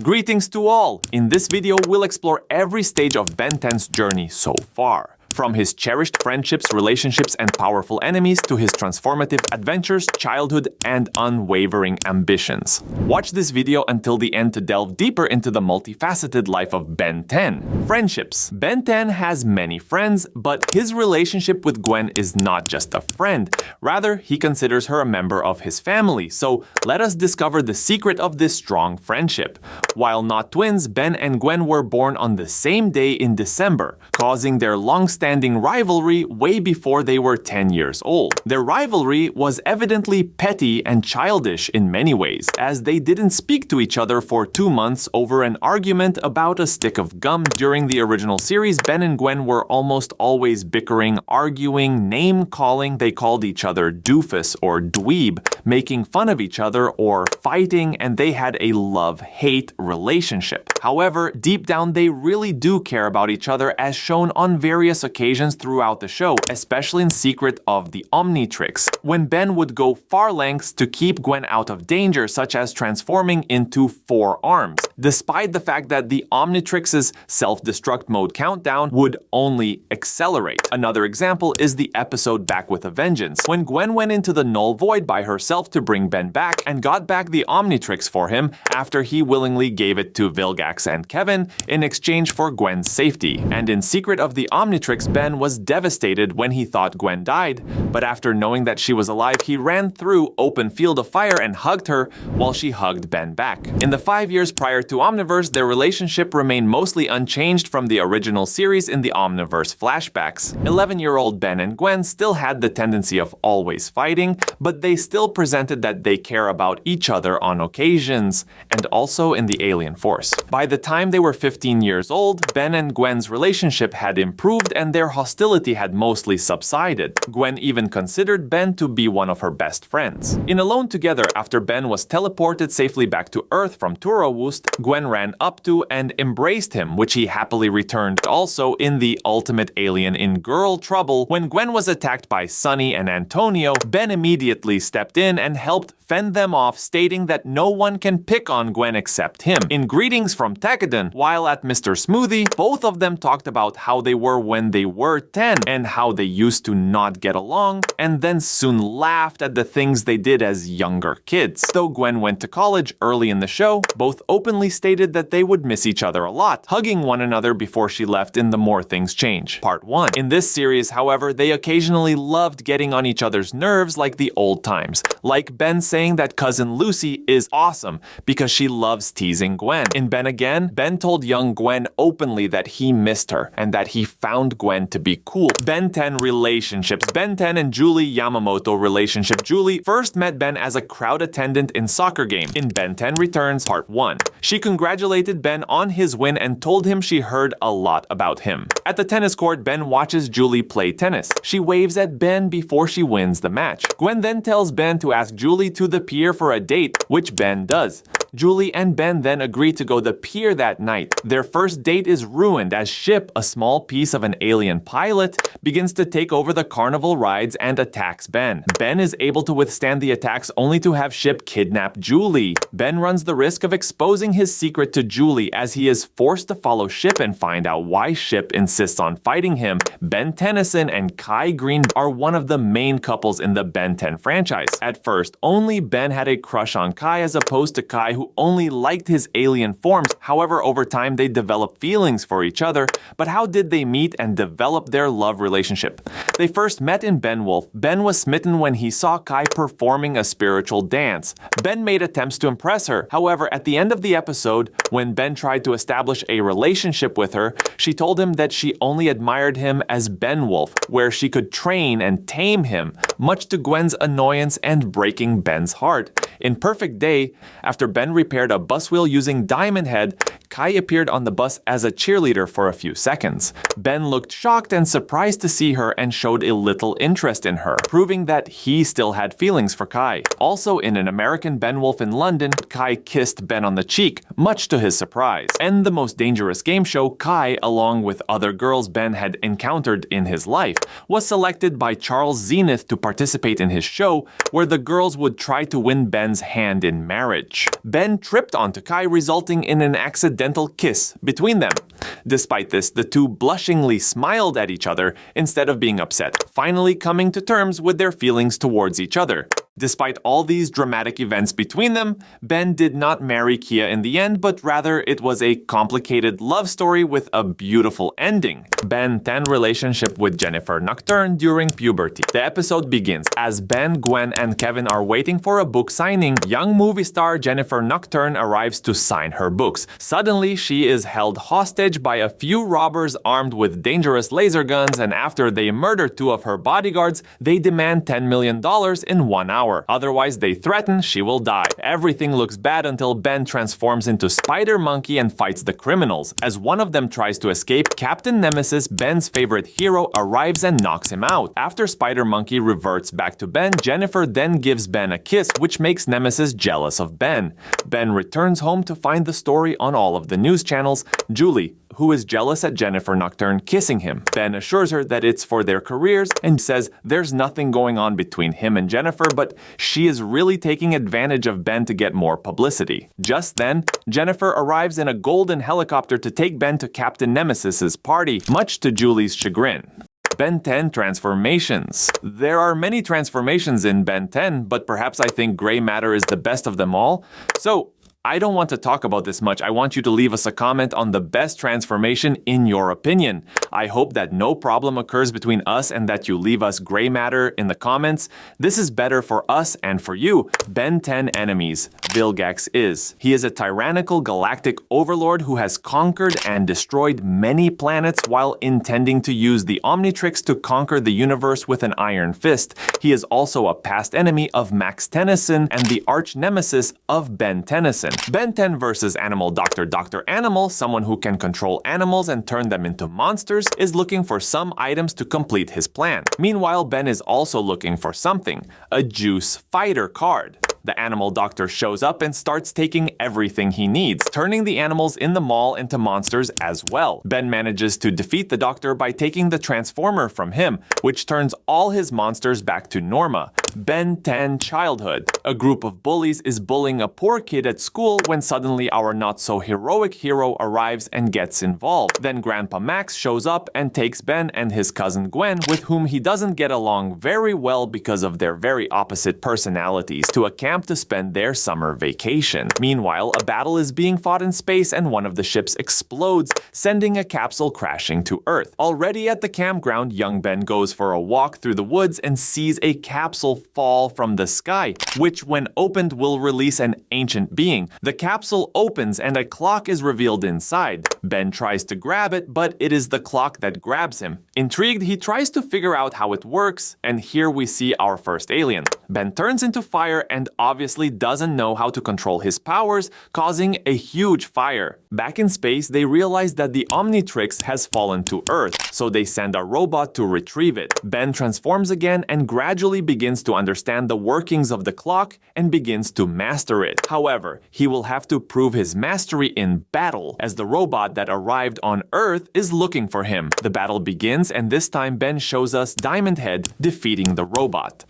Greetings to all! In this video, we'll explore every stage of Ben 10's journey so far. From his cherished friendships, relationships, and powerful enemies to his transformative adventures, childhood, and unwavering ambitions. Watch this video until the end to delve deeper into the multifaceted life of Ben 10. Friendships. Ben 10 has many friends, but his relationship with Gwen is not just a friend. Rather, he considers her a member of his family, so let us discover the secret of this strong friendship. While not twins, Ben and Gwen were born on the same day in December, causing their long-standing rivalry way before they were 10 years old. Their rivalry was evidently petty and childish in many ways, as they didn't speak to each other for 2 months over an argument about a stick of gum. During the original series, Ben and Gwen were almost always bickering, arguing, name-calling. They called each other doofus or dweeb, making fun of each other or fighting, and they had a love-hate relationship. However, deep down they really do care about each other, as shown on various occasions throughout the show, especially in Secret of the Omnitrix, when Ben would go far lengths to keep Gwen out of danger, such as transforming into 4 arms, despite the fact that the Omnitrix's self-destruct mode countdown would only accelerate. Another example is the episode Back with a Vengeance, when Gwen went into the Null Void by herself to bring Ben back and got back the Omnitrix for him after he willingly gave it to Vilgax and Kevin in exchange for Gwen's safety. And in Secret of the Omnitrix, Ben was devastated when he thought Gwen died, but after knowing that she was alive, he ran through open field of fire and hugged her while she hugged Ben back. In the 5 years prior to Omniverse, their relationship remained mostly unchanged from the original series in the Omniverse flashbacks. 11-year-old Ben and Gwen still had the tendency of always fighting, but they still presented that they care about each other on occasions, and also in the Alien Force. By the time they were 15 years old, Ben and Gwen's relationship had improved and their hostility had mostly subsided. Gwen even considered Ben to be one of her best friends. In Alone Together, after Ben was teleported safely back to Earth from Turawust, Gwen ran up to and embraced him, which he happily returned. Also in The Ultimate Alien in Girl Trouble, when Gwen was attacked by Sunny and Antonio, Ben immediately stepped in and helped fend them off, stating that no one can pick on Gwen except him. In Greetings from Tekkadan, while at Mr. Smoothie, both of them talked about how they were when they were 10 and how they used to not get along, and then soon laughed at the things they did as younger kids. Though Gwen went to college early in the show, both openly stated that they would miss each other a lot, hugging one another before she left in The More Things Change, Part 1. In this series, however, they occasionally loved getting on each other's nerves like the old times, like Ben saying that cousin Lucy is awesome because she loves teasing Gwen. In Ben Again, Ben told young Gwen openly that he missed her and that he found Gwen to be cool. Ben 10 relationships. Ben 10 and Julie Yamamoto relationship. Julie first met Ben as a crowd attendant in soccer game in Ben 10 Returns Part 1. She congratulated Ben on his win and told him she heard a lot about him. At the tennis court, Ben watches Julie play tennis. She waves at Ben before she wins the match. Gwen then tells Ben to ask Julie to the pier for a date, which Ben does. Julie and Ben then agree to go the pier that night. Their first date is ruined as Ship, a small piece of an alien pilot, begins to take over the carnival rides and attacks Ben. Ben is able to withstand the attacks only to have Ship kidnap Julie. Ben runs the risk of exposing his secret to Julie as he is forced to follow Ship and find out why Ship insists on fighting him. Ben Tennyson and Kai Green are one of the main couples in the Ben 10 franchise. At first, only Ben had a crush on Kai as opposed to Kai, who only liked his alien forms. However, over time they developed feelings for each other. But how did they meet and develop their love relationship? They first met in Ben Wolf. Ben was smitten when he saw Kai performing a spiritual dance. Ben made attempts to impress her. However, at the end of the episode, when Ben tried to establish a relationship with her, she told him that she only admired him as Ben Wolf, where she could train and tame him, much to Gwen's annoyance and breaking Ben's heart. In Perfect Day, after Ben repaired a bus wheel using Diamond Head, Kai appeared on the bus as a cheerleader for a few seconds. Ben looked shocked and surprised to see her and showed a little interest in her, proving that he still had feelings for Kai. Also, in an American Ben Wolf in London, Kai kissed Ben on the cheek, much to his surprise. And the Most Dangerous Game show, Kai, along with other girls Ben had encountered in his life, was selected by Charles Zenith to participate in his show, where the girls would try to win Ben's hand in marriage. Ben tripped onto Kai, resulting in an accidental kiss between them. Despite this, the two blushingly smiled at each other instead of being upset, finally coming to terms with their feelings towards each other. Despite all these dramatic events between them, Ben did not marry Kia in the end, but rather it was a complicated love story with a beautiful ending. Ben 10 relationship with Jennifer Nocturne during puberty. The episode begins as Ben, Gwen, and Kevin are waiting for a book signing. Young movie star Jennifer Nocturne arrives to sign her books. Suddenly, she is held hostage by a few robbers armed with dangerous laser guns, and after they murder two of her bodyguards, they demand $10 million in 1 hour. Otherwise, they threaten she will die. Everything looks bad until Ben transforms into Spider Monkey and fights the criminals. As one of them tries to escape, Captain Nemesis, Ben's favorite hero, arrives and knocks him out. After Spider Monkey reverts back to Ben, Jennifer then gives Ben a kiss, which makes Nemesis jealous of Ben. Ben returns home to find the story on all of the news channels. Julie, who is jealous at Jennifer Nocturne kissing him. Ben assures her that it's for their careers and says there's nothing going on between him and Jennifer, but she is really taking advantage of Ben to get more publicity. Just then, Jennifer arrives in a golden helicopter to take Ben to Captain Nemesis's party, much to Julie's chagrin. Ben 10 transformations. There are many transformations in Ben 10, but perhaps I think gray matter is the best of them all. So, I don't want to talk about this much. I want you to leave us a comment on the best transformation in your opinion. I hope that no problem occurs between us and that you leave us gray matter in the comments. This is better for us and for you. Ben 10 enemies. Vilgax is. He is a tyrannical galactic overlord who has conquered and destroyed many planets while intending to use the Omnitrix to conquer the universe with an iron fist. He is also a past enemy of Max Tennyson and the arch nemesis of Ben Tennyson. Ben 10 versus Animal Doctor. Dr. Animal, someone who can control animals and turn them into monsters, is looking for some items to complete his plan. Meanwhile, Ben is also looking for something, a Juice Fighter card. The Animal Doctor shows up and starts taking everything he needs, turning the animals in the mall into monsters as well. Ben manages to defeat the Doctor by taking the Transformer from him, which turns all his monsters back to Norma. Ben 10 Childhood. A group of bullies is bullying a poor kid at school when suddenly our not-so-heroic hero arrives and gets involved. Then Grandpa Max shows up and takes Ben and his cousin Gwen, with whom he doesn't get along very well because of their very opposite personalities, to a camp to spend their summer vacation. Meanwhile, a battle is being fought in space and one of the ships explodes, sending a capsule crashing to Earth. Already at the campground, young Ben goes for a walk through the woods and sees a capsule fall from the sky, which when opened will release an ancient being. The capsule opens and a clock is revealed inside. Ben tries to grab it, but it is the clock that grabs him. Intrigued, he tries to figure out how it works, and here we see our first alien. Ben turns into fire and obviously doesn't know how to control his powers, causing a huge fire. Back in space, they realize that the Omnitrix has fallen to Earth, so they send a robot to retrieve it. Ben transforms again and gradually begins to understand the workings of the clock and begins to master it. However, he will have to prove his mastery in battle, as the robot that arrived on Earth is looking for him. The battle begins, and this time Ben shows us Diamond Head defeating the robot.